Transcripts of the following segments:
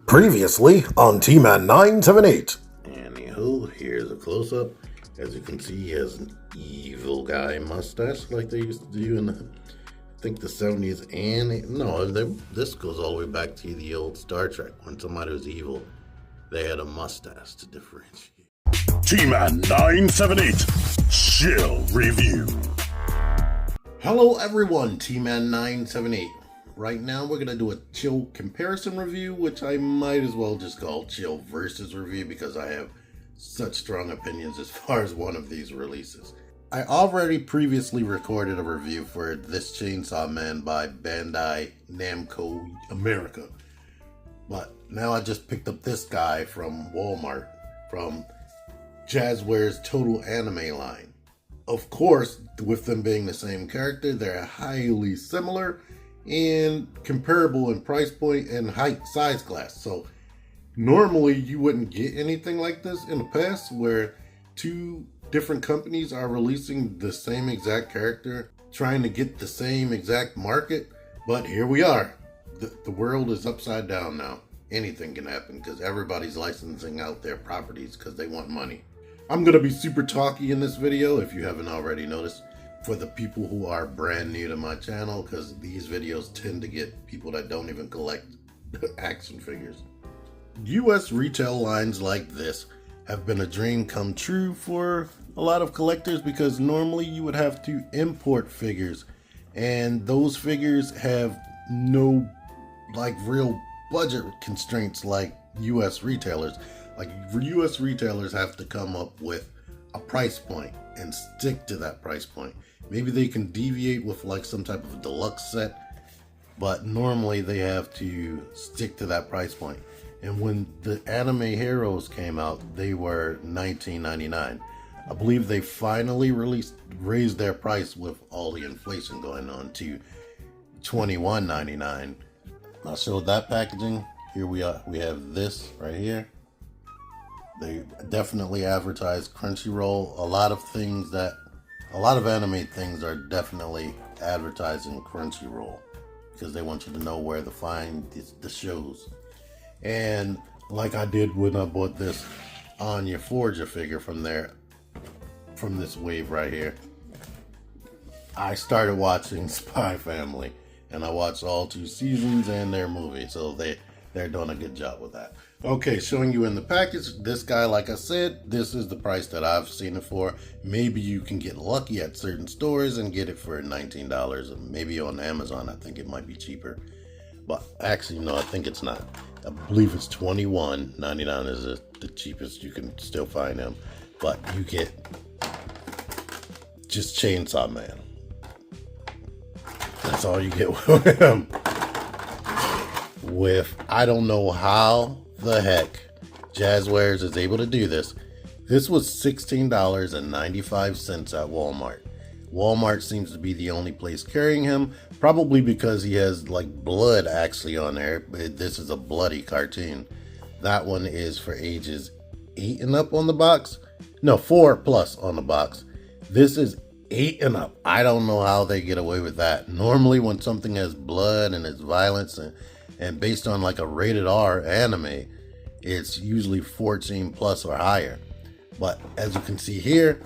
Previously on T-Man 978. Anywho, here's a close-up. As you can see, he has an evil guy mustache like they used to do in I think the 70s and this goes all the way back to the old Star Trek. When somebody was evil, they had a mustache to differentiate. T-Man 978 Chill Review. Hello everyone, T-Man 978. Right now we're going to do a chill comparison review, which I might as well just call chill versus review because I have such strong opinions as far as one of these releases. I already previously recorded a review for This Chainsaw Man by Bandai Namco America. But now I just picked up this guy from Walmart, from Jazwares Total Anime line. Of course, with them being the same character, they're highly similar and comparable in price point and height size class. So normally you wouldn't get anything like this in the past where two different companies are releasing the same exact character, trying to get the same exact market. But here we are. The world is upside down now. Anything can happen because everybody's licensing out their properties because they want money. I'm going to be super talky in this video if you haven't already noticed. For the people who are brand new to my channel, because these videos tend to get people that don't even collect action figures. US retail lines like this have been a dream come true for a lot of collectors because normally you would have to import figures, and those figures have no real budget constraints like US retailers. Like US retailers have to come up with a price point and stick to that price point. Maybe they can deviate with some type of deluxe set, but normally they have to stick to that price point. And when the anime heroes came out, they were $19.99. I believe they finally raised their price with all the inflation going on to $21.99. I showed that packaging. Here we are. We have this right here. They definitely advertise Crunchyroll. A lot of anime things are definitely advertising Crunchyroll because they want you to know where to find the shows. And like I did when I bought this Anya Forger figure from this wave right here, I started watching Spy Family, and I watched all 2 seasons and their movie, so they're doing a good job with that. Okay, showing you in the package, this guy, like I said, this is the price that I've seen it for. Maybe you can get lucky at certain stores and get it for $19. And maybe on Amazon, I think it might be cheaper. But actually, no, I think it's not. I believe it's $21.99 is the cheapest you can still find him. But you get just Chainsaw Man. That's all you get with him. I don't know how the heck Jazwares is able to do this. This was $16.95 at Walmart. Walmart seems to be the only place carrying him, probably because he has blood actually on there. This is a bloody cartoon. That one is for ages 8 and up on the box. No, 4+ on the box. This is 8 and up. I don't know how they get away with that. Normally when something has blood and it's violence and based on a rated R anime, it's usually 14+ or higher. But as you can see here,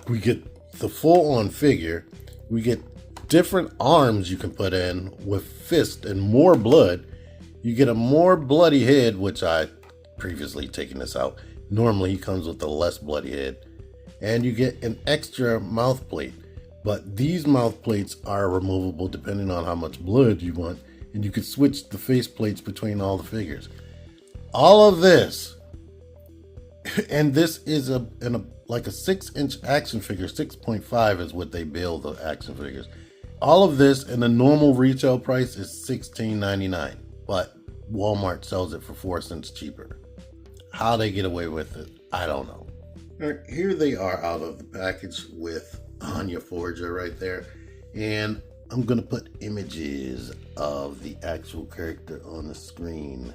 we get the full-on figure. We get different arms you can put in with fist and more blood. You get a more bloody head, which I previously taken this out. Normally he comes with a less bloody head. And you get an extra mouth plate. But these mouth plates are removable depending on how much blood you want. And you could switch the face plates between all the figures. All of this, and this is a 6-inch action figure. 6.5 is what they build the action figures. All of this, and the normal retail price is $16.99, but Walmart sells it for 4 cents cheaper. How they get away with it, I don't know. All right, here they are out of the package with Anya Forger right there, and I'm going to put images of the actual character on the screen.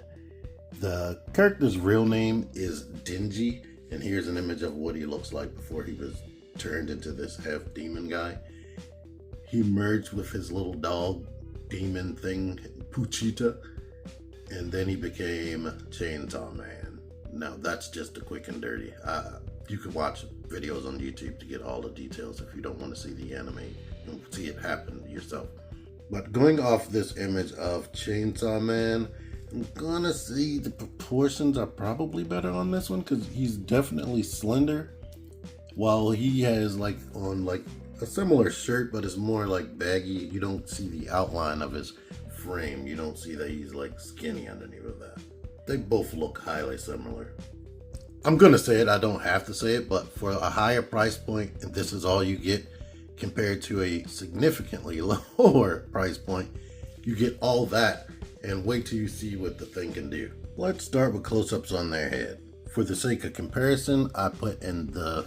The character's real name is Denji, and here's an image of what he looks like before he was turned into this half-demon guy. He merged with his little dog demon thing, Puchita, and then he became Chainsaw Man. Now that's just a quick and dirty. You can watch videos on YouTube to get all the details if you don't want to see the anime and see it happen yourself. But going off this image of Chainsaw Man, I'm gonna see the proportions are probably better on this one because he's definitely slender, while he has like on like a similar shirt, but it's more like baggy. You don't see the outline of his frame. You don't see that he's like skinny underneath of that. They both look highly similar. I'm gonna say it, I don't have to say it, but for a higher price point, and this is all you get compared to a significantly lower price point, you get all that, and wait till you see what the thing can do. Let's start with close-ups on their head. For the sake of comparison, I put in the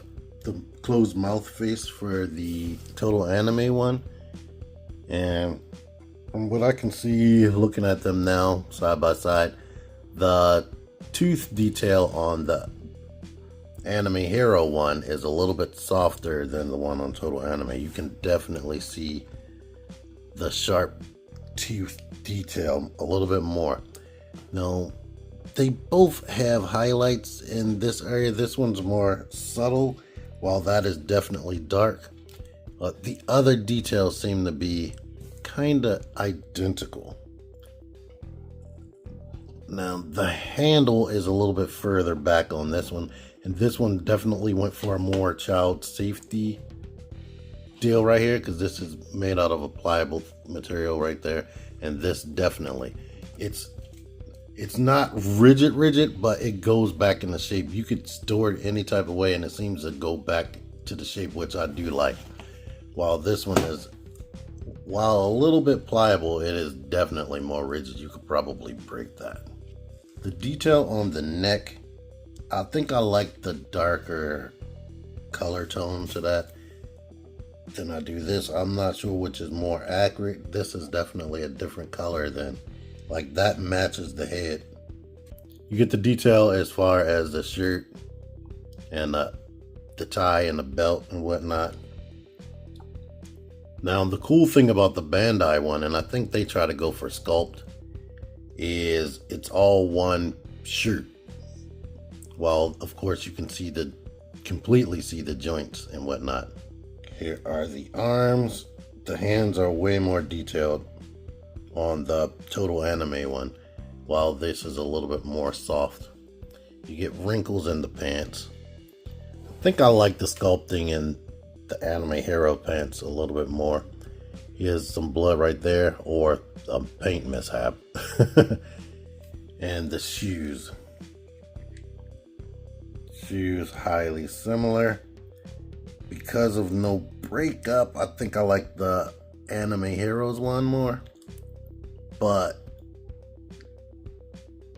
closed mouth face for the Total Anime one, and from what I can see looking at them now side by side, the tooth detail on the Anime Hero one is a little bit softer than the one on Total Anime. You can definitely see the sharp tooth detail a little bit more. Now, they both have highlights in this area. This one's more subtle, while that is definitely dark. But the other details seem to be kind of identical. Now, the handle is a little bit further back on this one, and this one definitely went for a more child safety deal right here, because this is made out of a pliable material right there, and this definitely, it's not rigid, but it goes back into shape. You could store it any type of way, and it seems to go back to the shape, which I do like. While this one is, while a little bit pliable, it is definitely more rigid. You could probably break that. The detail on the neck, I think I like the darker color tone to that than I do this. I'm not sure which is more accurate. This is definitely a different color than, like, that matches the head. You get the detail as far as the shirt and the tie and the belt and whatnot. Now, the cool thing about the Bandai one, and I think they try to go for sculpt, is it's all one shirt. While, of course, you can completely see the joints and whatnot. Here are the arms. The hands are way more detailed on the Total Anime one, while this is a little bit more soft. You get wrinkles in the pants. I think I like the sculpting in the Anime Hero pants a little bit more. Here's some blood right there, or a paint mishap. And the shoes. Shoes highly similar. Because of no breakup, I think I like the Anime Heroes one more. But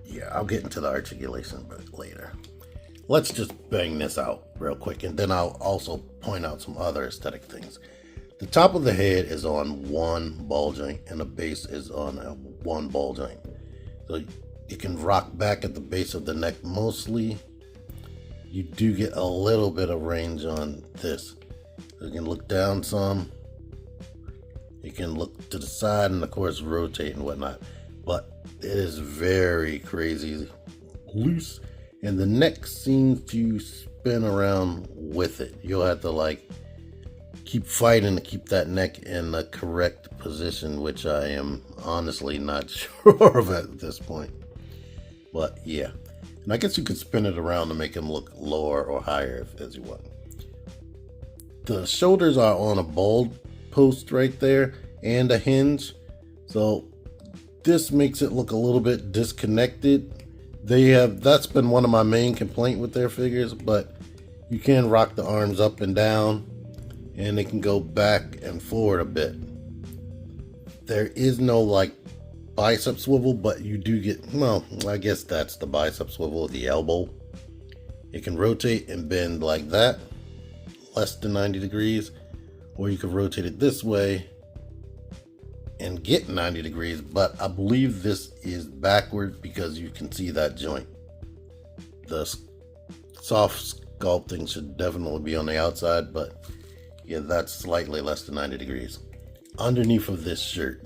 yeah, I'll get into the articulation a bit later. Let's just bang this out real quick, and then I'll also point out some other aesthetic things. The top of the head is on one ball joint, and the base is on one ball joint. So you can rock back at the base of the neck mostly. You do get a little bit of range on this. You can look down some. You can look to the side and, of course, rotate and whatnot. But it is very crazy loose, and the neck seems to spin around with it. You'll have to, like, keep fighting to keep that neck in the correct position, which I am honestly not sure of at this point. But yeah, and I guess you could spin it around to make him look lower or higher as you want. The shoulders are on a ball post right there and a hinge, so this makes it look a little bit disconnected. That's been one of my main complaints with their figures, but you can rock the arms up and down, and it can go back and forward a bit. There is no, like, bicep swivel, but you do get, well, I guess that's the bicep swivel, the elbow. It can rotate and bend like that, less than 90 degrees, or you can rotate it this way and get 90 degrees, but I believe this is backward because you can see that joint. The soft sculpting should definitely be on the outside, but yeah, that's slightly less than 90 degrees. Underneath of this shirt,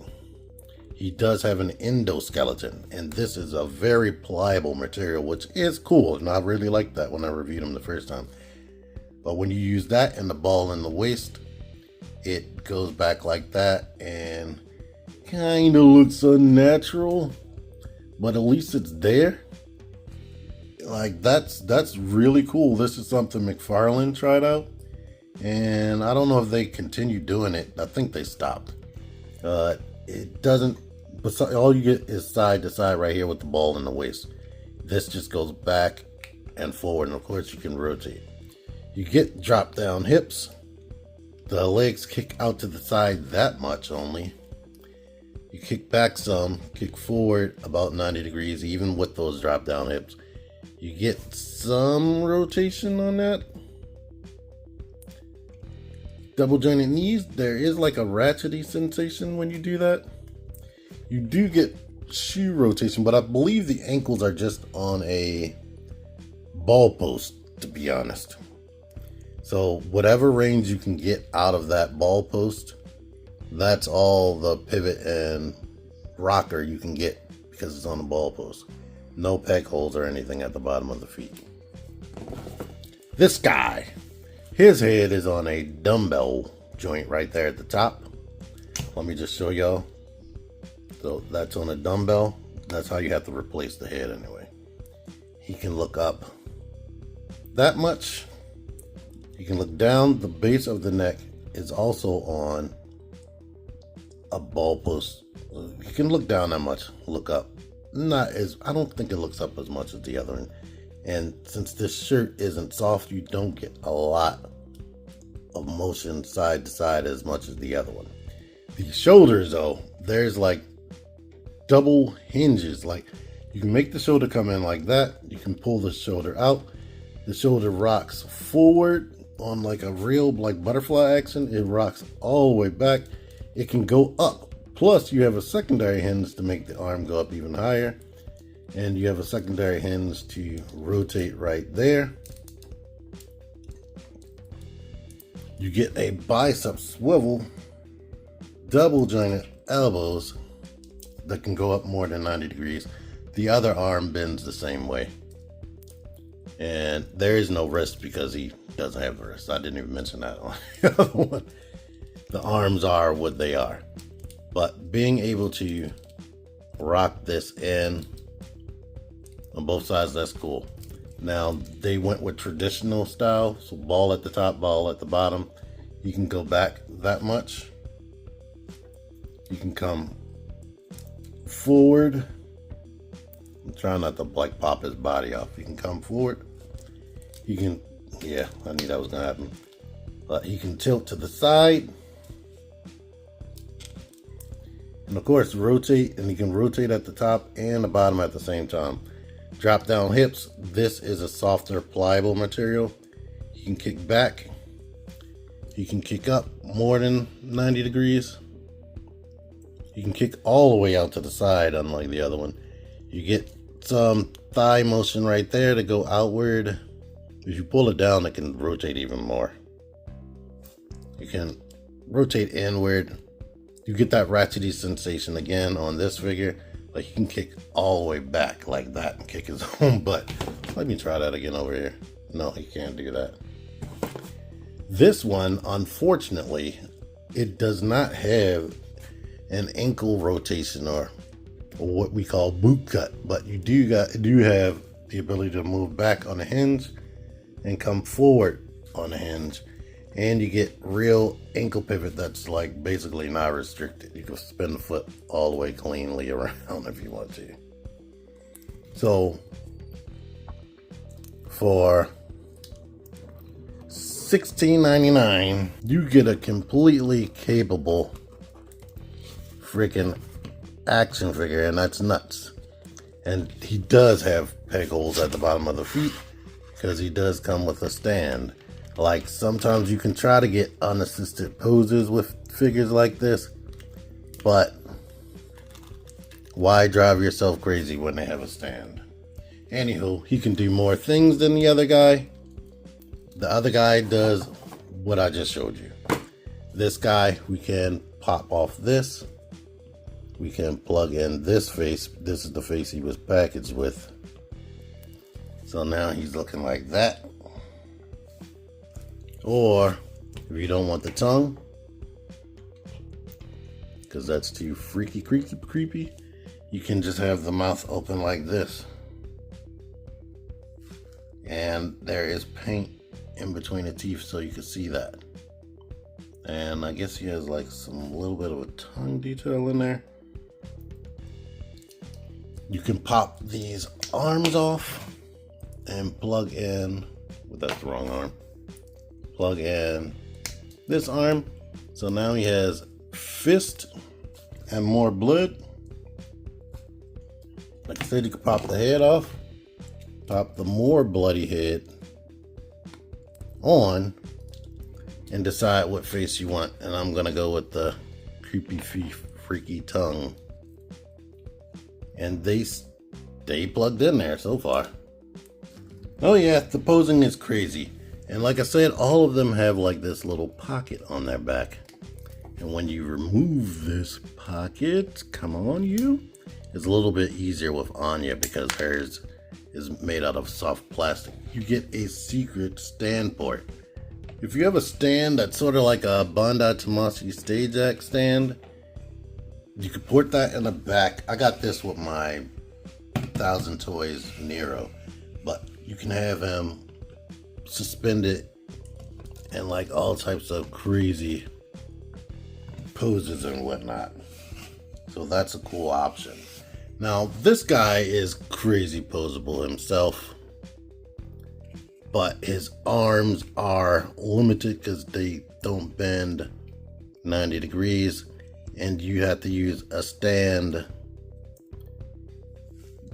he does have an endoskeleton, and this is a very pliable material, which is cool, and I really liked that when I reviewed him the first time. But when you use that and the ball in the waist, it goes back like that and kind of looks unnatural, but at least it's there. Like, that's really cool. This is something McFarlane tried out, and I don't know if they continue doing it. I think they stopped. It doesn't, all you get is side to side right here with the ball in the waist. This just goes back and forward, and of course you can rotate. You get drop down hips. The legs kick out to the side that much only. You kick back some, kick forward about 90 degrees, even with those drop down hips. You get some rotation on that. Double jointed knees, there is like a ratchety sensation when you do that. You do get shoe rotation, but I believe the ankles are just on a ball post, to be honest. So whatever range you can get out of that ball post, that's all the pivot and rocker you can get because it's on the ball post. No peg holes or anything at the bottom of the feet. This guy, his head is on a dumbbell joint right there at the top. Let me just show y'all. So that's on a dumbbell. That's how you have to replace the head anyway. He can look up that much. You can look down. The base of the neck is also on a ball post. You can look down that much, look up. Not as, I don't think it looks up as much as the other one. And since this shirt isn't soft, you don't get a lot of motion side to side as much as the other one. The shoulders though, there's like double hinges. Like, you can make the shoulder come in like that. You can pull the shoulder out. The shoulder rocks forward on like a real like butterfly action. It rocks all the way back. It can go up. Plus, you have a secondary hinge to make the arm go up even higher. And you have a secondary hinge to rotate right there. You get a bicep swivel, double jointed elbows that can go up more than 90 degrees. The other arm bends the same way. And there is no wrist because he doesn't have a wrist. I didn't even mention that on the other one. The arms are what they are. But being able to rock this in on both sides, that's cool. Now, they went with traditional style. So ball at the top, ball at the bottom. You can go back that much. You can come forward. I'm trying not to like pop his body off. You can come forward. You can, yeah, I knew that was gonna happen. But you can tilt to the side. And of course, rotate, and you can rotate at the top and the bottom at the same time. Drop down hips. This is a softer, pliable material. You can kick back. You can kick up more than 90 degrees. You can kick all the way out to the side, unlike the other one. You get some thigh motion right there to go outward. If you pull it down, it can rotate even more. You can rotate inward. You get that ratchety sensation again on this figure, but you can kick all the way back like that and kick his own butt. Let me try that again over here. No, he can't do that. This one, unfortunately, it does not have an ankle rotation or what we call boot cut, but you do have the ability to move back on the hinge and come forward on the hinge. And you get real ankle pivot that's like basically not restricted. You can spin the foot all the way cleanly around if you want to. So for $16.99, you get a completely capable freaking action figure, and that's nuts. And he does have peg holes at the bottom of the feet because he does come with a stand. Like, sometimes you can try to get unassisted poses with figures like this, but why drive yourself crazy when they have a stand? Anywho, he can do more things than the other guy. The other guy does what I just showed you. This guy, we can pop off this. we can plug in this face. This is the face he was packaged with. So now he's looking like that. Or if you don't want the tongue, because that's too freaky, creepy, you can just have the mouth open like this. And there is paint in between the teeth so you can see that. And I guess he has like some little bit of a tongue detail in there. You can pop these arms off and plug in, well, that's the wrong arm. Plug in this arm. So now he has fist and more blood. Like I said, you can pop the head off, pop the more bloody head on, and decide what face you want. And I'm gonna go with the creepy, freaky tongue. And they stay plugged in there so far. Oh yeah, the posing is crazy. And like I said, all of them have like this little pocket on their back. And when you remove this pocket, come on you, it's a little bit easier with Anya because hers is made out of soft plastic. You get a secret stand port. If you have a stand that's sort of like a Bandai Tamashii Stage Act stand, you can port that in the back. I got this with my 1000 Toys Nero, but you can have him suspended in like all types of crazy poses and whatnot. So that's a cool option. Now this guy is crazy posable himself, but his arms are limited because they don't bend 90 degrees, and you have to use a stand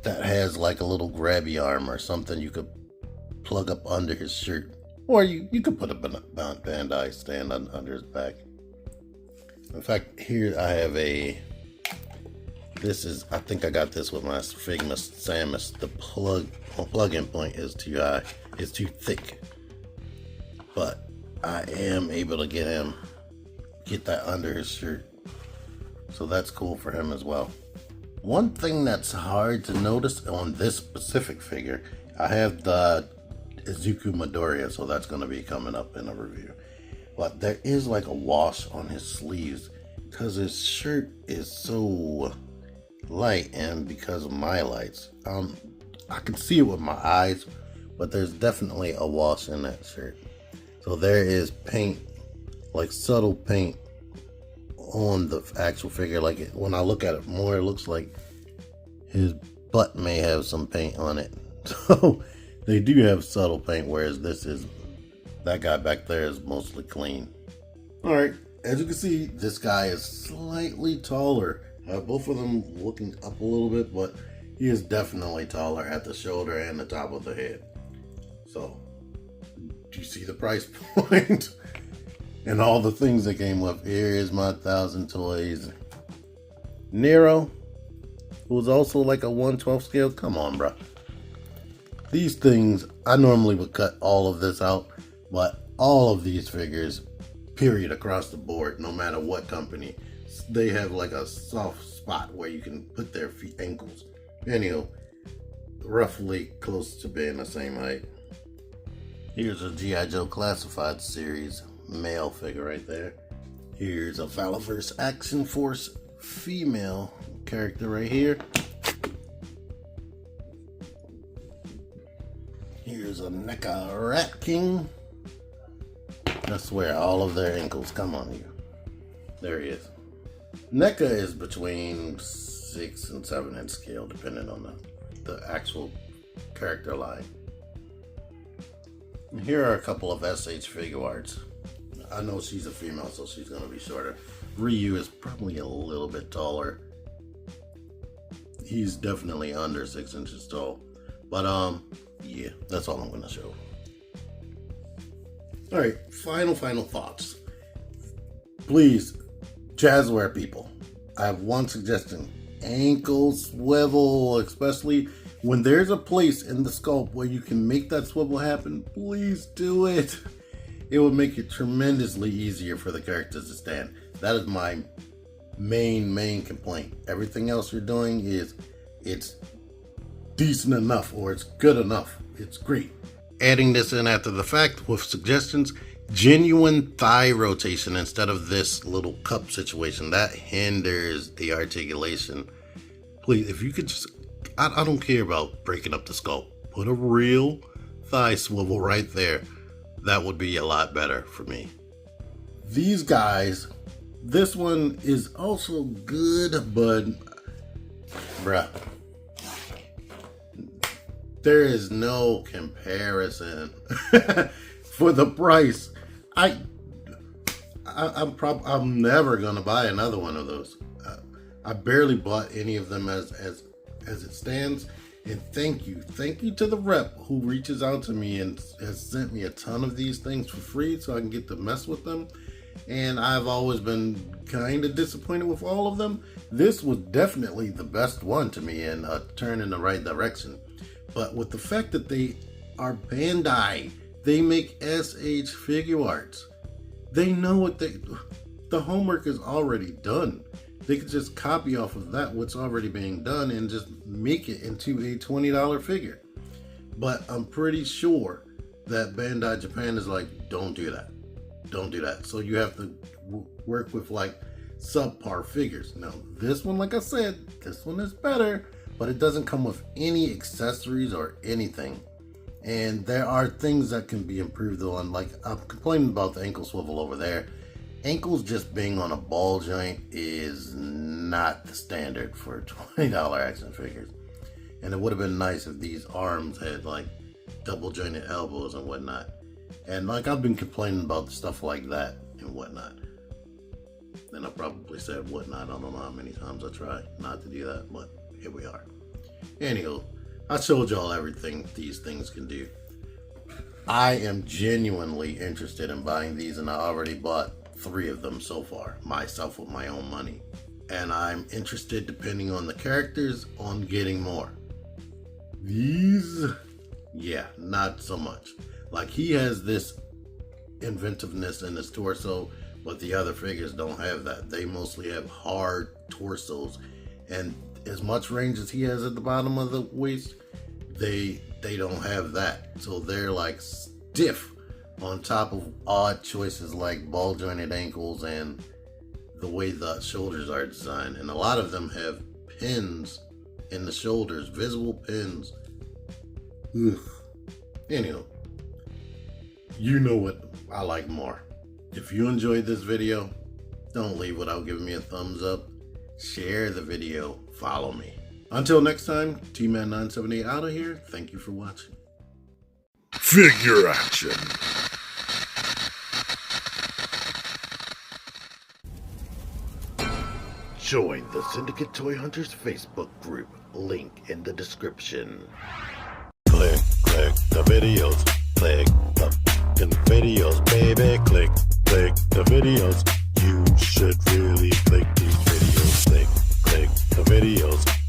that has like a little grabby arm or something you could plug up under his shirt, or you could put a Bandai stand under his back. In fact, here I have I think I got this with my Figma Samus. The plug-in point is too high. It's too thick. But I am able to get that under his shirt. So that's cool for him as well. One thing that's hard to notice on this specific figure, I have the Izuku Midoriya, so that's going to be coming up in a review. But there is like a wash on his sleeves because his shirt is so light, and because of my lights, I can see it with my eyes, but there's definitely a wash in that shirt. So there is paint, like subtle paint on the actual figure. Like when I look at it more, it looks like his butt may have some paint on it. So they do have subtle paint, whereas that guy back there is mostly clean. All right, as you can see, this guy is slightly taller. Both of them looking up a little bit, but he is definitely taller at the shoulder and the top of the head. So, do you see the price point? And all the things that came with. Here is my 1000 Toys Nero, who was also like a 1/12 scale. Come on, bro. These things, I normally would cut all of this out, but all of these figures, period, across the board, no matter what company, they have like a soft spot where you can put their ankles. Anyhow, roughly close to being the same height. Here's a G.I. Joe Classified Series male figure right there. Here's a Falaverse Action Force female character right here. Here's a NECA Rat King. I swear, all of their ankles. Come on here. There he is. NECA is between 6 and 7 inch scale, depending on the actual character line. And here are a couple of SH figure arts. I know she's a female, so she's going to be shorter. Ryu is probably a little bit taller. He's definitely under 6 inches tall. But yeah, that's all I'm going to show. Alright, final thoughts. Please, Jazwares people, I have one suggestion. Ankle swivel, especially when there's a place in the sculpt where you can make that swivel happen, please do it. It would make it tremendously easier for the characters to stand. That is my main complaint. Everything else you're doing it's decent enough, or it's good enough. It's great. Adding this in after the fact with suggestions, genuine thigh rotation instead of this little cup situation. That hinders the articulation. Please, if you could just, I don't care about breaking up the sculpt. Put a real thigh swivel right there. That would be a lot better for me. These guys, this one is also good, but bruh, there is no comparison for the price. I'm never gonna buy another one of those. I barely bought any of them as it stands. And thank you to the rep who reaches out to me and has sent me a ton of these things for free so I can get to mess with them. And I've always been kind of disappointed with all of them. This was definitely the best one to me, and a turn in the right direction. But with the fact that they are Bandai, they make SH figure arts. They know what the homework is already done. They could just copy off of that what's already being done and just make it into a $20 figure. But I'm pretty sure that Bandai Japan is like, don't do that. Don't do that. So you have to work with like subpar figures. Now this one, like I said, this one is better, but it doesn't come with any accessories or anything. And there are things that can be improved on. Like, I'm complaining about the ankle swivel over there. Ankles just being on a ball joint is not the standard for $20 action figures. And it would have been nice if these arms had like double jointed elbows and whatnot. And like, I've been complaining about stuff like that and whatnot. And I probably said whatnot, I don't know how many times I tried not to do that, but here we are. Anywho, I showed y'all everything these things can do. I am genuinely interested in buying these, and I already bought 3 of them so far, myself with my own money. And I'm interested, depending on the characters, on getting more. These, yeah, not so much. Like, he has this inventiveness in his torso, but the other figures don't have that. They mostly have hard torsos, and as much range as he has at the bottom of the waist, they don't have that. So they're like stiff, on top of odd choices like ball jointed ankles and the way the shoulders are designed. And a lot of them have pins in the shoulders, visible pins. Ugh. Anyway, you know what I like more. If you enjoyed this video, don't leave without giving me a thumbs up. Share the video, follow me. Until next time, T-Man978 out of here. Thank you for watching. Figure action. Join the Syndicate Toy Hunters Facebook group. Link in the description. Click the videos. Click the fucking videos, baby. Click the videos. You should really click these videos. Click the videos.